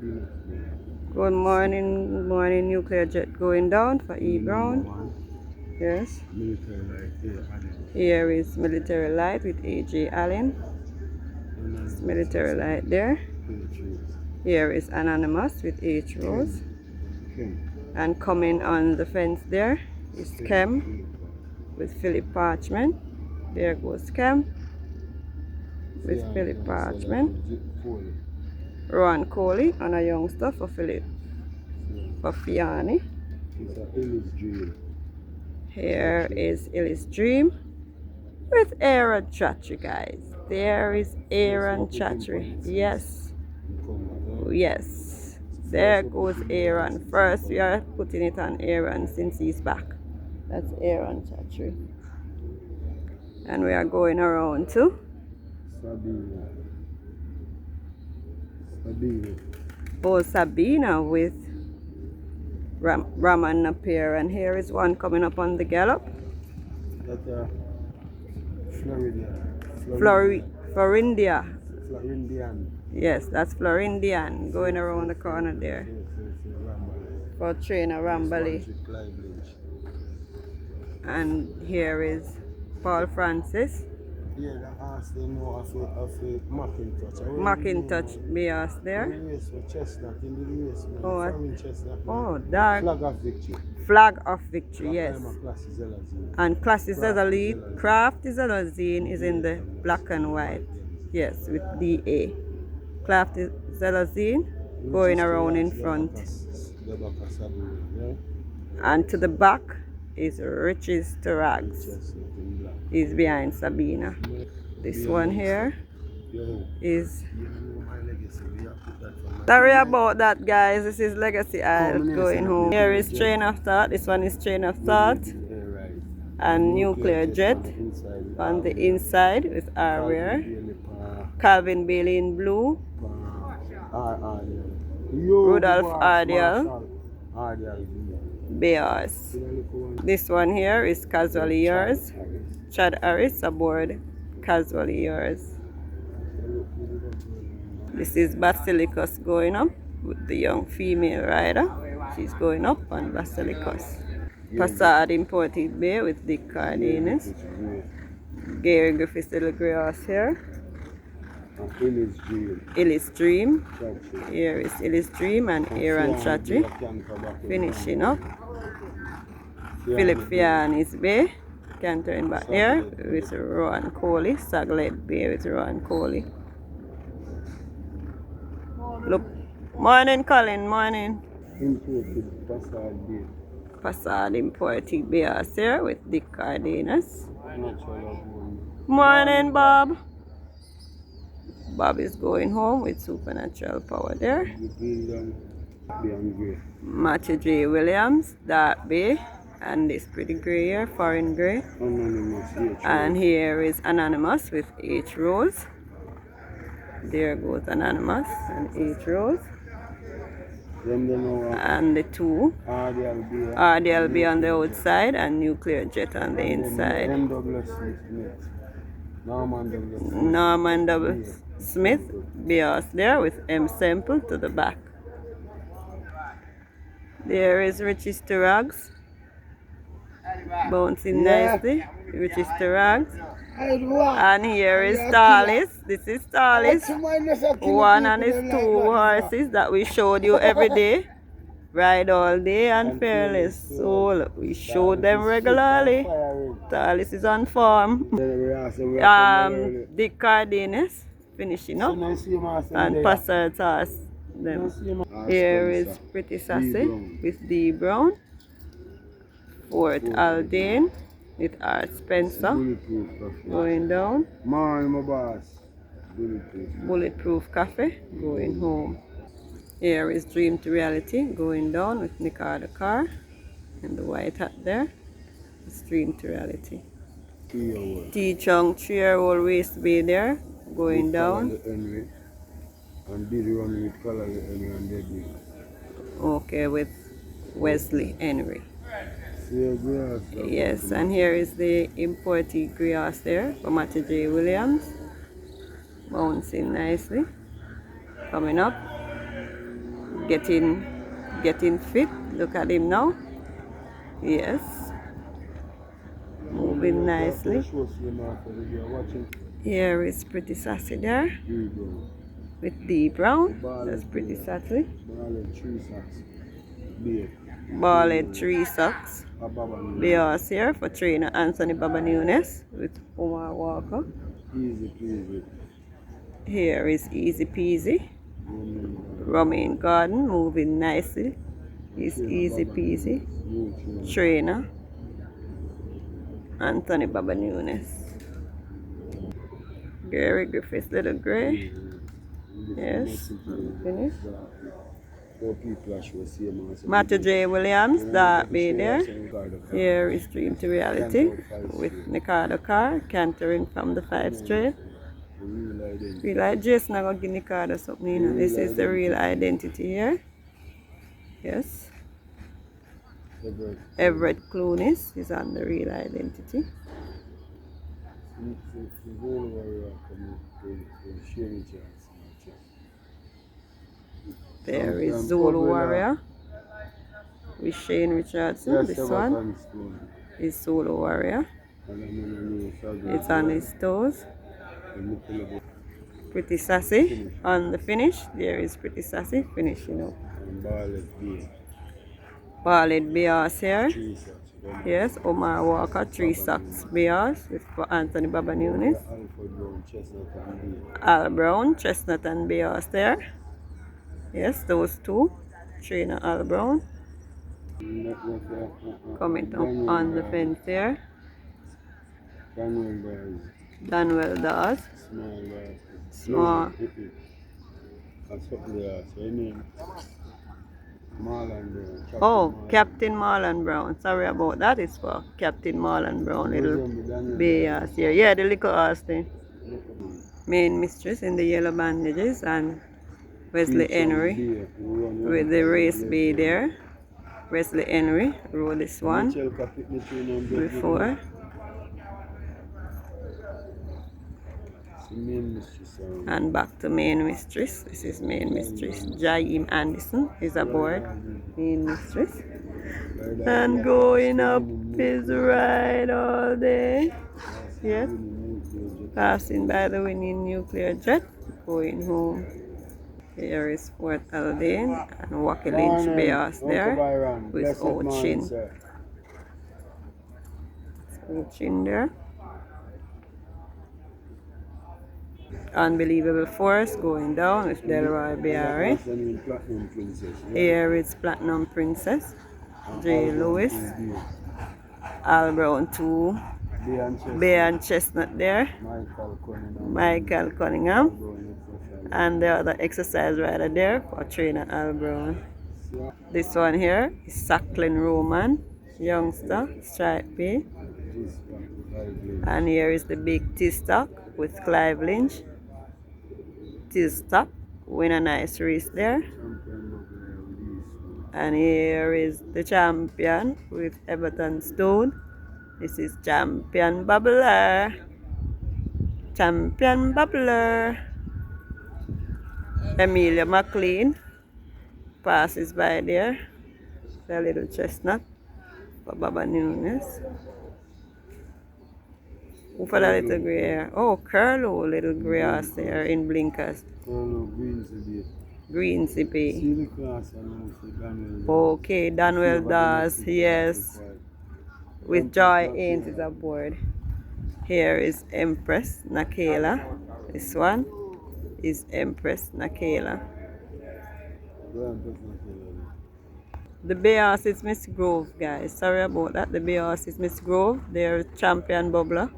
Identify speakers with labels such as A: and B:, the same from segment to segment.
A: Good morning, morning nuclear jet going down for E. Brown. Yes. Here is military light with A.J. Allen. It's military light there. Here is anonymous with H. Rose. And coming on the fence there is Chem with Philip Parchment. There goes Chem with Philip Parchment. Ron Coley and a youngster for Philip. For Fiani. Here is Illy's Dream with Aaron Chatry, guys. There is Aaron Chatry. Yes. Yes. There goes Aaron. First, we are putting it on Aaron since he's back. That's Aaron Chatry. And we are going around to Sabina with Raman Napier. And here is one coming up on the gallop. Florindian. Yes, that's Florindian going around the corner there for trainer Rambali. And here is Paul Francis.
B: Yeah, that asked them more of a
A: Macintosh Bias there. Oh, dark.
B: Flag of victory.
A: Flag of victory, yes. And Classy Zelazine, Craft Zelazine is in the black and white. Yes, with DA. Craft Zelazine going around in front. And to the back is Riches to Rags. He's behind Sabina. This one here is... Sorry about that, guys. This is Legacy Isle going home. Here is Train of Thought. This one is Train of Thought. And Nuclear Jet on the inside with our rear. Calvin Bailey in blue. Rudolph Ardial. Bears. This one here is Casually Yours. Chad Harris aboard Casually Yours. This is Basilicus going up with the young female rider. She's going up on Basilicus. Passade Imported Bay with Dick Cardenas. Gary Griffith's little grass here. Illy's Dream. Here is Illy's Dream and Aaron Chatry finishing up. Philip Fiani's Bay. Cantering back there with Rowan Coley. Saglet Bay with Rowan Coley. Look. Morning, Colin. Morning.
B: Imported Passade Bay.
A: Passade Imported Bay here with Dick Cardenas. Morning, Bob. Bob is going home with Supernatural Power there. Matthew J. Williams, Dark Bay. And this pretty grey here, Foreign Grey. And here is Anonymous with H. Rose. There goes Anonymous and H. Rose. And the two RDLB on the outside and Nuclear Jet on the inside. Norman W. Smith, Bios there with M. Semple to the back. There is Riches to Rags. Bouncing nicely, Riches to Rags. And here is Starless. This is Starless. One and his two horses that we showed you every day. Ride all day and Fearless. So we show them regularly. Starless is on form. Dick Cardenas finishing up. And Pastor Toss them. Here is Pretty Sassy with D. Brown. Fort Aldane with R. Spencer going down.
B: My boss.
A: Bulletproof Cafe going home. Here is Dream to Reality going down with Nicardo Car and the white hat there. It's Dream to Reality. T-Chung 3-year-old Waste Bay there going down. Okay, with Wesley Henry. Yes, and here is the imported grass there for Matthew J. Williams. Bouncing nicely. Coming up. getting fit. Look at him now. Yes. Moving nicely. Here is pretty sassy there. With D brown. That's pretty sassy. Balled 3 socks. Bears here for trainer Anthony Baba Nunes with Omar Walker.
B: Easy peasy.
A: Here is Easy Peasy. Romaine Garden moving nicely. Is Easy Peasy. Trainer Anthony Baba Nunes. Gary Griffiths, little gray. Yes, finished. Matthew J. Williams, Dark Bay there. Here is Dream to Reality with Nicardo Car, cantering from the 5 straight. Real Jason, I'm going to give Nicardo something. You know. This is the Real Identity here. Yes. Everett Clooney is on the Real Identity. There is Zulu Warrior with Shane Richardson. This one is Zulu Warrior. It's on his toes. Pretty sassy on the finish. There is Pretty Sassy finishing up. Ballad Bears here. Yes, Omar Walker, 3 socks Bears with Anthony Baba Nunes. Al Brown, Chestnut and Bears there. Yes, those 2. Trainer Al Brown. Coming up on the fence there. Danwell does. Small. Oh, Captain Marlon Brown. Sorry about that. It's for Captain Marlon Brown. Little Bears here. Yeah, the little horse thing. Main Mistress in the yellow bandages and Wesley Henry with the race bay there. Wesley Henry rode this one before. And back to Main Mistress. This is Main Mistress. Jaim Anderson is aboard Main Mistress. And going up his ride all day. Yes. Passing by the winning nuclear jet. Going home. Here is Fort Aldane and Wacky Lynch Bears there with Ochin. Ochin there. Unbelievable Force going down with Delroy Biari. Here is Platinum Princess. J. Lewis. Al Brown 2. Bay and Chestnut there. Michael Cunningham. And the other exercise rider there for trainer Al Brown. This one here is Sacklin Roman, youngster, Stripe P. And here is the big T-Stock with Clive Lynch. T-Stock win a nice race there. And here is the champion with Everton Stone. This is Champion Bubbler. Champion Bubbler. Emilia McLean passes by there. The little chestnut for Baba Nunes. Who for that little grey hair? Oh, Curlo, little grey ass there in blinkers. Green CP. Okay, Danwell does, yes. With Joy Ains is aboard. Here is Empress Nakela. This one is Empress Nakela. The bay horse is Miss Grove, guys. Sorry about that. The bay horse is Miss Grove. They're champion bubbler.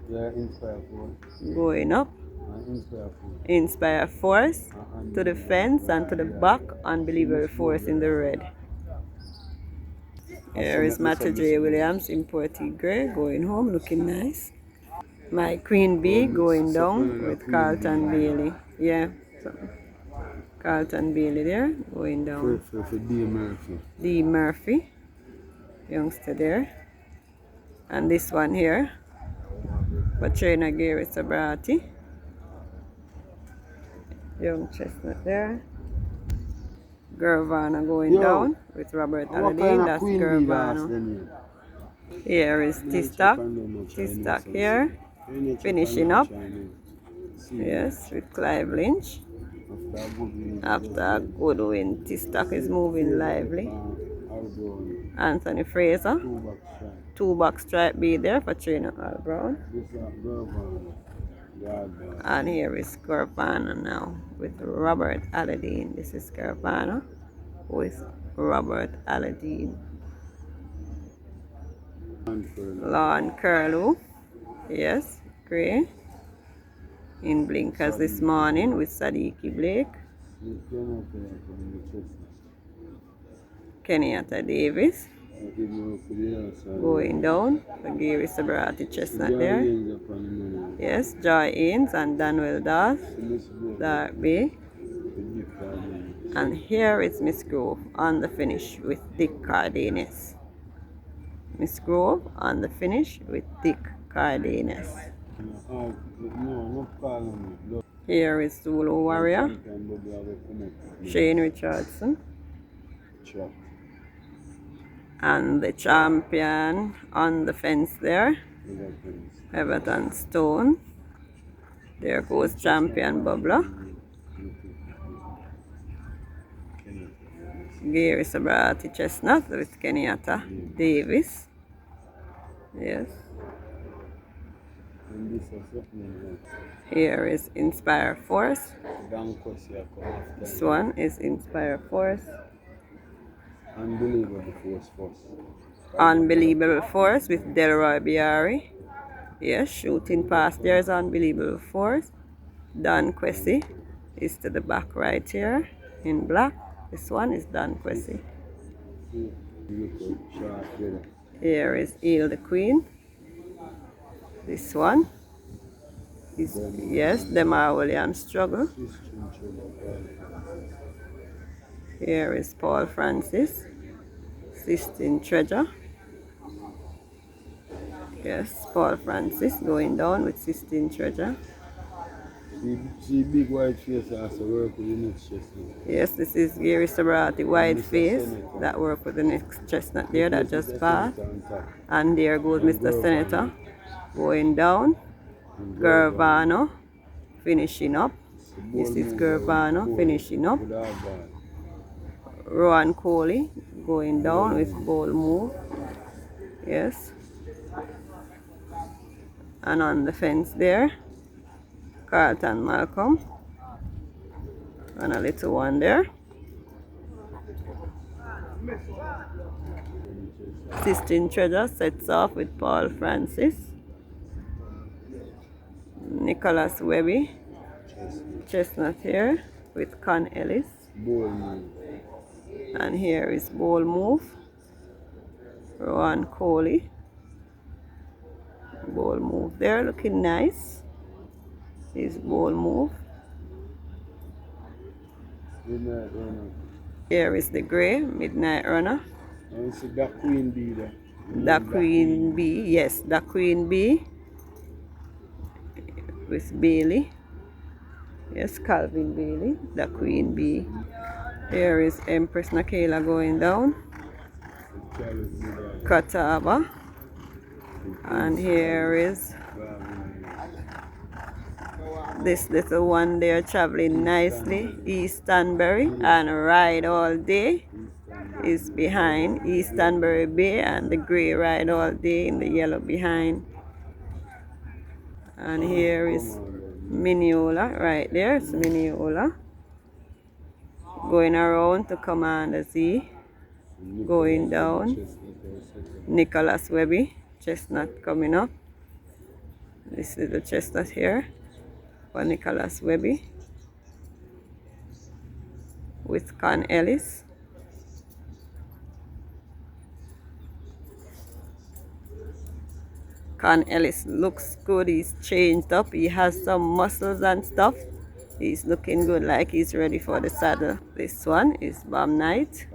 B: Yeah, Inspire Force.
A: Going up. Inspire Force to the fence and to the back. Unbelievable Force in the red. Here is Matthew J. Williams, imported grey, going home, looking nice. My Queen Bee going down with Carlton Bailey. Yeah, so Carlton Bailey there, going down.
B: For D. Murphy.
A: D. Murphy, youngster there. And this one here, for trainer Gary Sabrati. Young chestnut there. Gervana going
B: Yo,
A: down with Robert
B: what kind
A: Aladdin.
B: of
A: That's
B: queen bee that's
A: Gervana.
B: then
A: Here is
B: here?
A: T-Stock. T-Stock here. Finishing up. Yes, with Clive Lynch. After a good win, T-Stock is moving lively. Anthony Fraser. Two-box stripe be there for Trina Al Brown. And here is Gervana now with Robert Aladdin. This is Gervana with Robert Aladdin. Lawn Curlew. Yes, gray. In blinkers this morning with Sadiki Blake. Kenyatta Davis going down. The Gary Sabarati Chestnut there. Yes, Joy Ains and Danwell Dawes, Darby. And here is Miss Grove on the finish with Dick Cardenas. Miss Grove on the finish with Dick Cardenas. Here is Zulu Warrior, Shane Richardson. And the champion on the fence there, Everton Stone. There goes champion Bubbler. Gary Sabrati Chestnut with Kenyatta Davis. Yes. Here is Inspire Force. This one is Inspire Force.
B: Unbelievable Force first.
A: Unbelievable Force with Delroy Biari. Yes, shooting past there is Unbelievable Force. Don Quessy is to the back right here in black. This one is Don Quessy. Here is Eel the Queen. This one is, yes, Demar Williams Struggle. Here is Paul Francis, Sistine Treasure. Yes, Paul Francis going down with Sistine Treasure.
B: See big white face has to work with the next chestnut.
A: Yes, this is Gary Sabrati white face that work with the next chestnut there that just passed. And there goes Mr. Senator going down. Gervano finishing up. This is Gervano finishing up. Rowan Coley going down with Bold Move. Yes. And on the fence there, Carlton Malcolm. And a little one there. Sistine Treasure sets off with Paul Francis. Nicholas Webby. Chestnut here with Con Ellis. And here is Bold Move. Rowan Coley. Bold Move there, looking nice. Is Bold Move.
B: Midnight Runner.
A: Here is the gray Midnight Runner.
B: And see that Queen Bee there.
A: The Queen Bee, yes, the Queen Bee with Bailey. Yes, Calvin Bailey, the Queen Bee. Here is Empress Nakela going down. Catawba. And here is this little one there traveling nicely. East Stanbury and Ride All Day is behind East Stanbury Bay, and the gray Ride All Day in the yellow behind. And here is Mineola right there. It's Mineola going around to Commander Z, going down. Nicholas Webby Chestnut coming up. This is the chestnut here for Nicholas Webby with Con Ellis. Con Ellis looks good. He's changed up. He has some muscles and stuff. He's looking good, like he's ready for the saddle. This one is Bomb Night.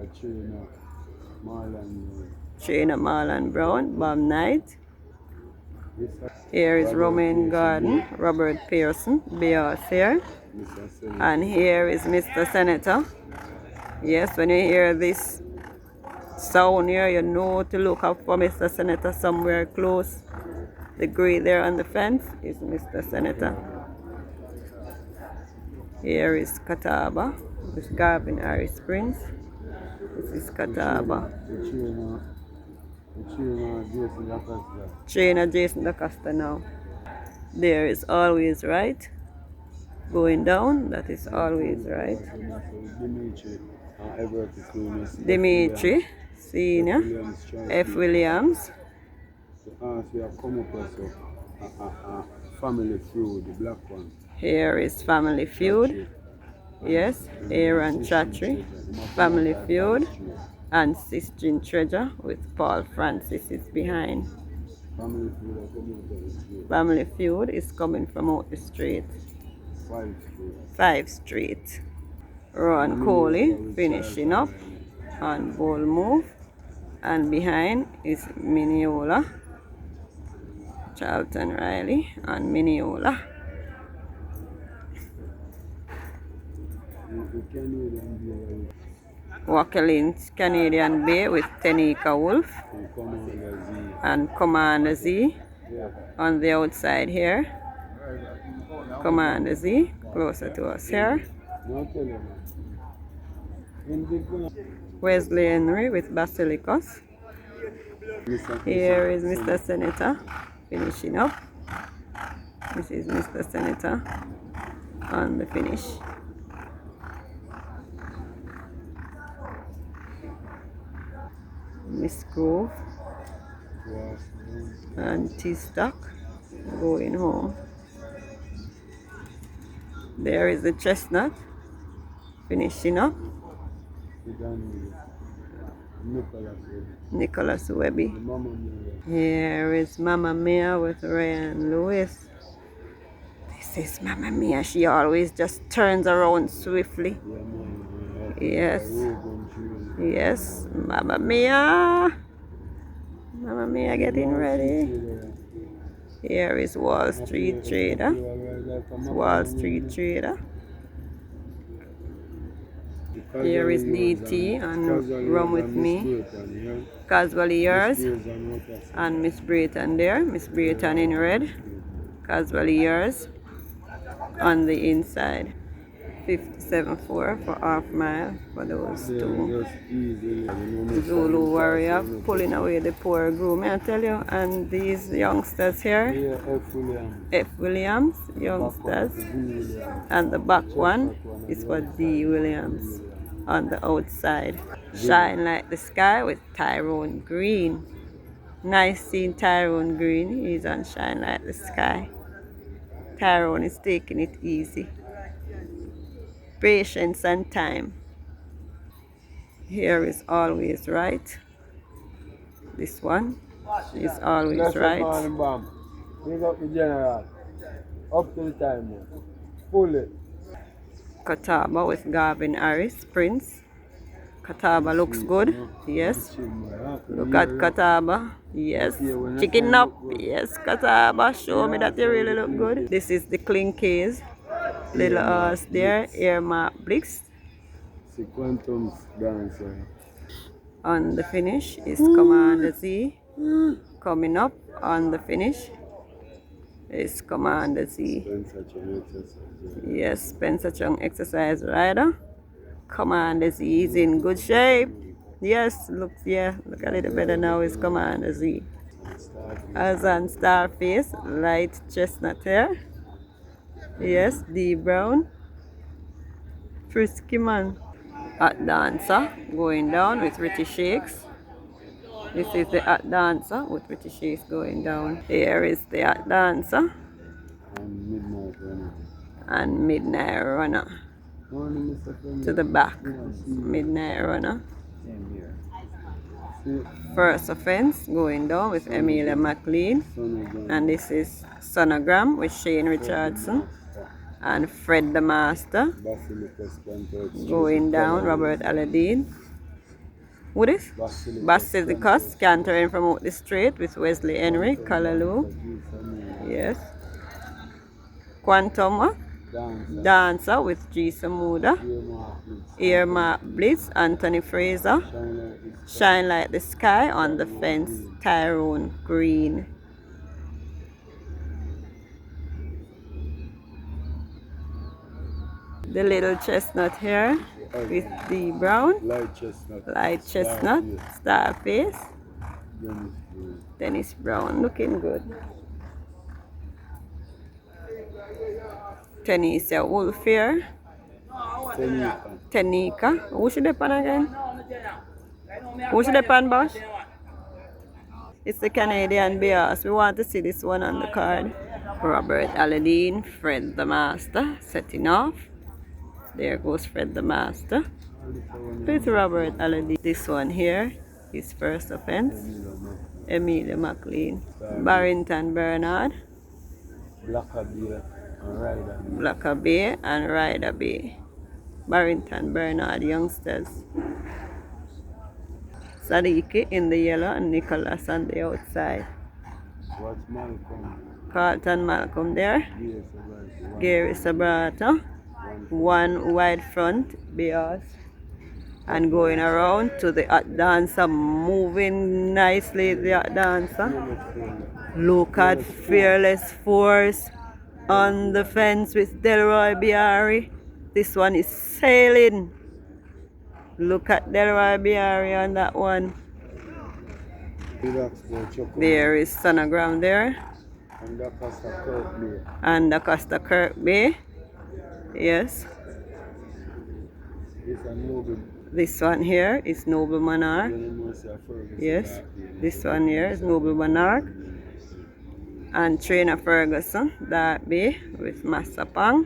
A: Trainer Marlon Brown, Bomb Night. Here is Romaine Garden, Robert Pearson, Bears here. And here is Mr. Senator Yes, when you hear this sound here, you know to look up for Mr. Senator somewhere close. The gray there on the fence is Mr. Senator. Here is Catawba with Garvin Harris Springs. This is Catawba. Trainer Jason DaCosta now. There is Always Right. Going down, that is Always Right. Dimitri, Senior, F. Williams.
B: Family Feud, the black one.
A: Here is Family Feud. Yes, Aaron Chatry, Family Feud, and Sistine Treasure with Paul Francis is behind. Family Feud is coming from out the street. 5th Street. Ron Coley finishing up on Ball Move, and behind is Mineola, Charlton Riley and Mineola. Wakelin Canadian Bay with Tenika Wolf and Commander Z on the outside here. Commander Z closer to us here. Wesley Henry with Basilicus. Here is Mr. Senator finishing up. This is Mr. Senator on the finish. Miss Grove and T-Stock going home. There is the Chestnut finishing up. Nicholas Webby. Here is Mama Mia with Ryan Lewis. This is Mama Mia. She always just turns around swiftly. Yes. Yes, Mama Mia. Mama Mia getting ready. Here is Wall Street Trader. Wall Street Trader. Here is DT and Rum With Me. Casually Yours. And Miss Brayton there. Miss Brayton in red. Casually Yours on the inside. 57.4 for half mile for those two. Zulu Warrior pulling away the poor groom, I tell you. And these youngsters here, F. Williams youngsters, and the back one is for D. Williams on the outside. Shine Like the Sky with Tyrone Green. Nice seeing Tyrone Green. He's on Shine Like the Sky. Tyrone is taking it easy. Patience and time. Here is Always Right. This one is Always Right.
B: Big up the general. Up to the time. Pull it.
A: Catawba with Garvin Harris, Prince. Catawba looks good. Yes. Look at Catawba. Yes. Chicken up. Yes, Catawba. Show me that you really look good. This is the Clinkies. Little horse there. Earmark Blix.
B: Quantum's dancer.
A: On the finish is Commander Z. Coming up on the finish is Commander Z. Yes, Spencer Chung exercise rider. Commander Z is in good shape. Yes, look a little better now is Commander Z. As on Starface, light chestnut hair. Yes, D Brown. Frisky Man. Hot Dancer going down with Richie Shakes. This is the Hot Dancer with Richie Shakes going down. Here is the Hot Dancer. And Midnight Runner. To the back. Midnight Runner. First Offense going down with Amelia McLean. And this is Sonogram with Shane Richardson. And Fred the Master going down, Robert Aladdin. What is? Basilicus cantering from out the straight with Wesley Henry, Callaloo. Yes. Quantum Dancer with G. Samuda. Earmark Blitz, Anthony Fraser. Shine Like the Sky on the Fence, Tyrone Green. The little chestnut here with the brown. Light chestnut. Starface. Dennis Brown, looking good. Tenisia Wolf here. Tenika. Who should they pan again? Who should they pan, Bosch? It's the Canadian Bears. We want to see this one on the card. Robert Aladdin, Fred the Master, setting off. There goes Fred the Master. It's Robert Aladdin. This one here is first offense. Emilia McLean. Barrington Bernard. Blacker Bay and Ryder Bay. Barrington Bernard youngsters. Sadiki in the yellow and Nicholas on the outside.
B: What's Malcolm?
A: Carlton Malcolm there. Gary Sabrata. One wide front, Bears. And going around to the hot dancer, moving nicely the hot dancer. Look at Fearless Force on the fence with Delroy Biari. This one is sailing. Look at Delroy Biari on that one. There is Sonogram there. And Acosta Kirkby. Yes. This one here is Noble Monarch. Yes. This one here is Noble Monarch. And Trainer Ferguson, that be with Masapang.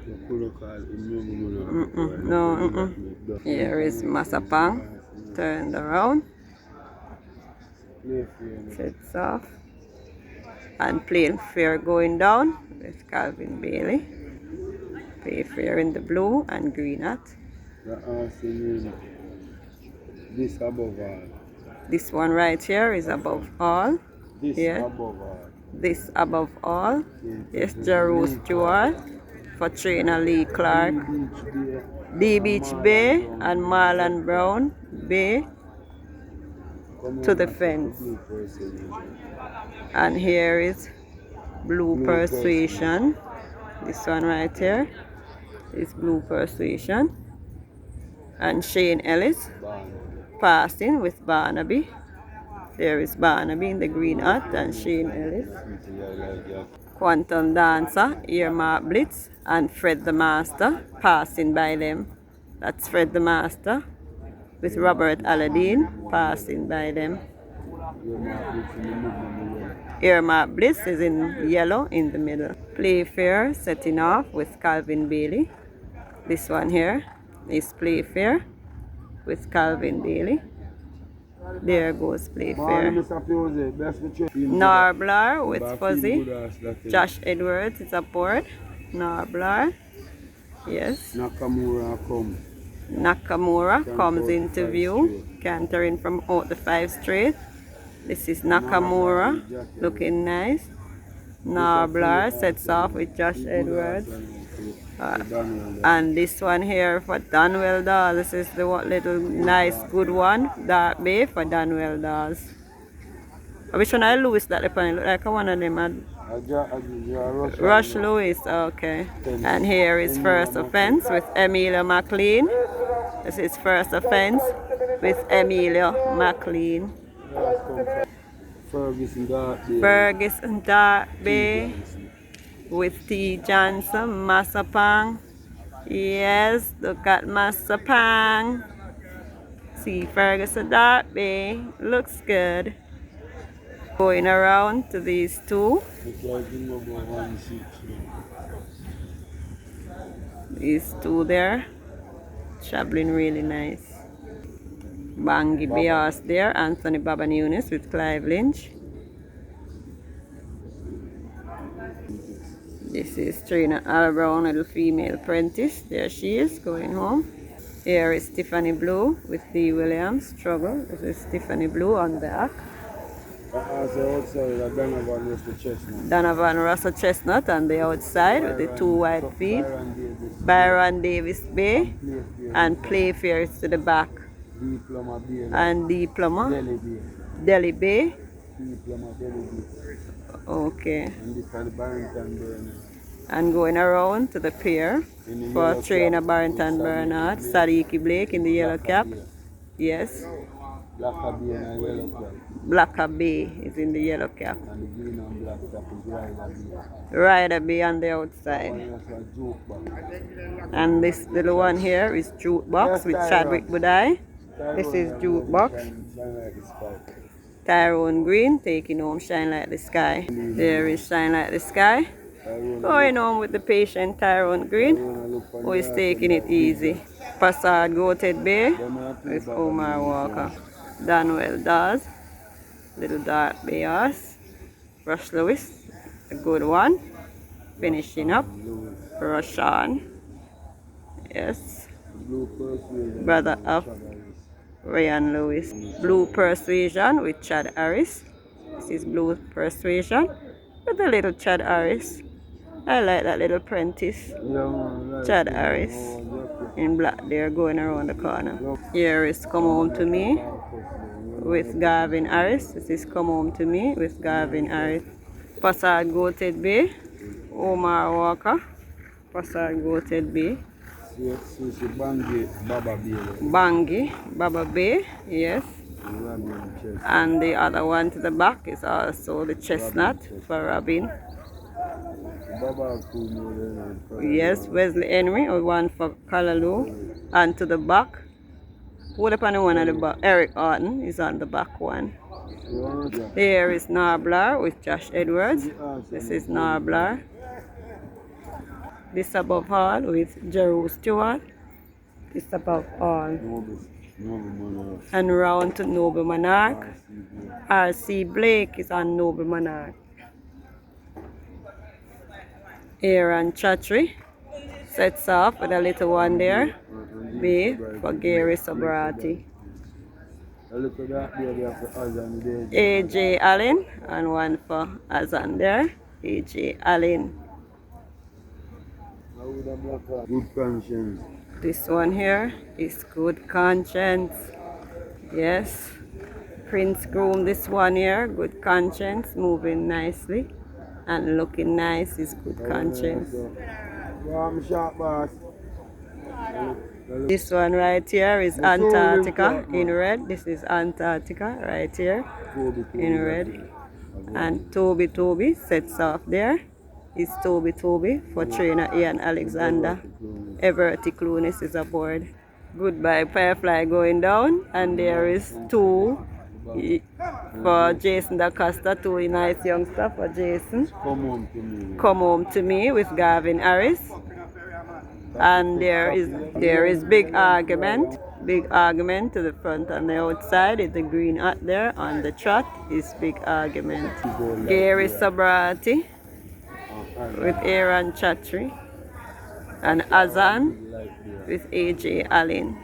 A: Here is Masapang. Turned around. Sets off. And Plain Fair going down with Calvin Bailey. Plain Fair in the blue and green hat.
B: This above all.
A: This one right here is above all.
B: This above all.
A: This above all. Yes, Jarrell Stewart for trainer Lee Clark. D Beach Bay and Marlon Brown Bay to the fence. And here is Blue Persuasion. This one right here is Blue Persuasion. And Shane Ellis passing with Barnaby. There is Barnaby in the green hat and Shane Ellis. Quantum Dancer, Earmark Blitz, and Fred the Master passing by them. That's Fred the Master with Robert Aladdin passing by them. Earmark Blitz is in yellow in the middle. Playfair setting off with Calvin Bailey. This one here is Playfair with Calvin Bailey. There goes Playfair. Narblar with Fuzzy. Josh Edwards is aboard. Narblar. Yes. Nakamura comes into view. Cantering from out the 5 straight. This is Nakamura. Looking nice. Narblar sets off with Josh Edwards. And this one here for Danwell Dolls. This is the little nice good one. Dark Bay for Danwell Dolls. Which one I Lewis that look like one of them. Rush Lewis, okay. And here is First Offense with Emilia McLean. This is First Offense with Emilia McLean. Ferguson Dark Bay with T. Johnson, Masapang. Yes, look at Masapang. See Ferguson Dark Bay. Looks good. Going around to these two. These two there. Traveling really nice. Bangi Bias there. Anthony Babanunis with Clive Lynch. This is Trina Al Brown, little female apprentice. There she is, going home. Here is Tiffany Blue with Dee Williams, Struggle. This is Tiffany Blue on back.
B: Also outside, a Donovan Russell Chestnut.
A: Donovan Russell Chestnut on the outside with the two white feet.
B: Byron Davis.
A: Byron Davis Bay
B: And Playfair.
A: and Playfair is to the back.
B: Diploma Bay.
A: And Diploma,
B: Delhi Bay.
A: Delhi Bay.
B: Diploma Delhi Bay.
A: Okay.
B: And this is the Barrington Burner.
A: And going around to the pier for trainer Barrington Bernard, Sadiki Blake in the yellow cap. Yes.
B: Blacker Bay and a yellow cap.
A: Blacker Bay is in the yellow cap.
B: And the green and black cap is Ryder Bay.
A: Ryder Bay on the outside.
B: And that's a jukebox.
A: And this little one here is Jukebox with Chadwick Budai. This is Jukebox. Tyrone Green taking home Shine Like the Sky. There is Shine Like the Sky. Going home with the patient Tyrone Green, who is taking it easy. Passard Goated Bay with Omar Walker. Danwell Dawes, Little Dark Bay Horse. Rush Lewis, a good one. Finishing up, Roshan. Yes. Brother of Ryan Lewis. Blue Persuasion with Chad Harris. This is Blue Persuasion with a little Chad Harris. I like that little apprentice. Chad Harris in black there going around the corner. Here is Come Home to Me with Gavin Harris. This is Come Home to Me with Gavin Harris. Passard Goated Bay, Omar Walker. Passard Goated Bay. Bangi, Baba Bay, yes. And the other one to the back is also the Chestnut for Robin. Yes, Wesley Henry, or one for Callaloo. And to the back, what upon the one at the back? Eric Orton is on the back one. There is Narblar with Josh Edwards. This is Narblar. This above all with Jeru Stewart. This above all. And round to Noble Monarch. R.C. Blake is on Noble Monarch. Aaron Chatry sets off with a little one there. B for Gary Sobrati. A.J. Allen and one for Azan there. A.J. Allen.
B: Good Conscience.
A: This one here is Good Conscience. Yes. Prince Groom, this one here, Good Conscience, moving nicely and looking nice is Good Conscience. This one right here is Antarctica in red. This is Antarctica right here in red. And Toby sets off there. Is Toby for trainer Ian Alexander. Everett Clunis is aboard. Goodbye Firefly going down, and there is two for Jason DaCosta, two nice youngster for Jason. Come Home to Me with Gavin Harris. And there is Big Argument to the front, and the outside is the green hat there. On the trot is Big Argument. Gary Sobrati with Aaron Chatry, and Azan with A.J. Allen.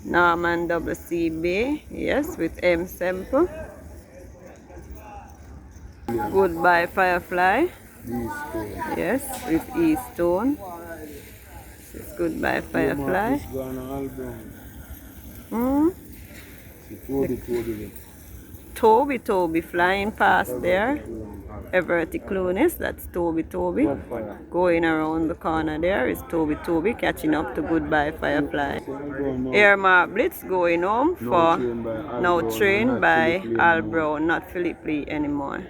A: Norman W.C. Bay, yes, with M. Semple. Goodbye Firefly, yes, with E. Stone. This is Goodbye Firefly. Toby flying past there. Everett Clunis, that's Toby. Going around the corner there is Toby catching up to Goodbye Firefly. Airmark Blitz going home for now trained by Al Brown, not Philip Lee anymore.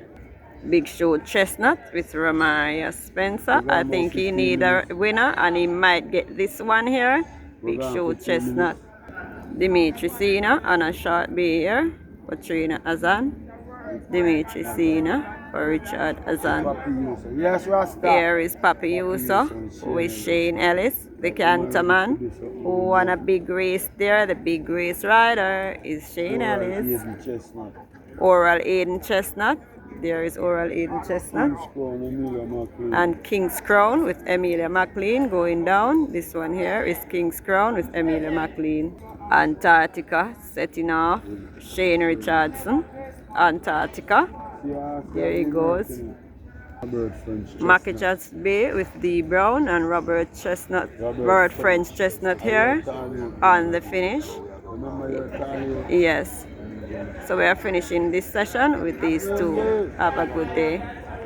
A: Big Show Chestnut with Ramaria Spencer. I think he need a winner and he might get this one here. Big Show Chestnut. Dimitri Sina on a short bay here for trainer Azan. Dimitri Sina for Richard Azan. Here is Papi Yuso with Shane Ellis, the Canterman, who won a big race there. The big race rider is Shane Ellis. Oral Aiden Chestnut. There is Oral Aiden Chestnut. And King's Crown with Emilia McLean going down. This one here is King's Crown with Emilia McLean. Antarctica setting off Shane Richardson. Antarctica.
B: Yeah,
A: There he goes.
B: Robert French chestnut.
A: Mackichat's Bay with the brown and Robert French chestnut here on the finish.
B: Remember your Italian?
A: Yes. So we are finishing this session with these two. Have a good day.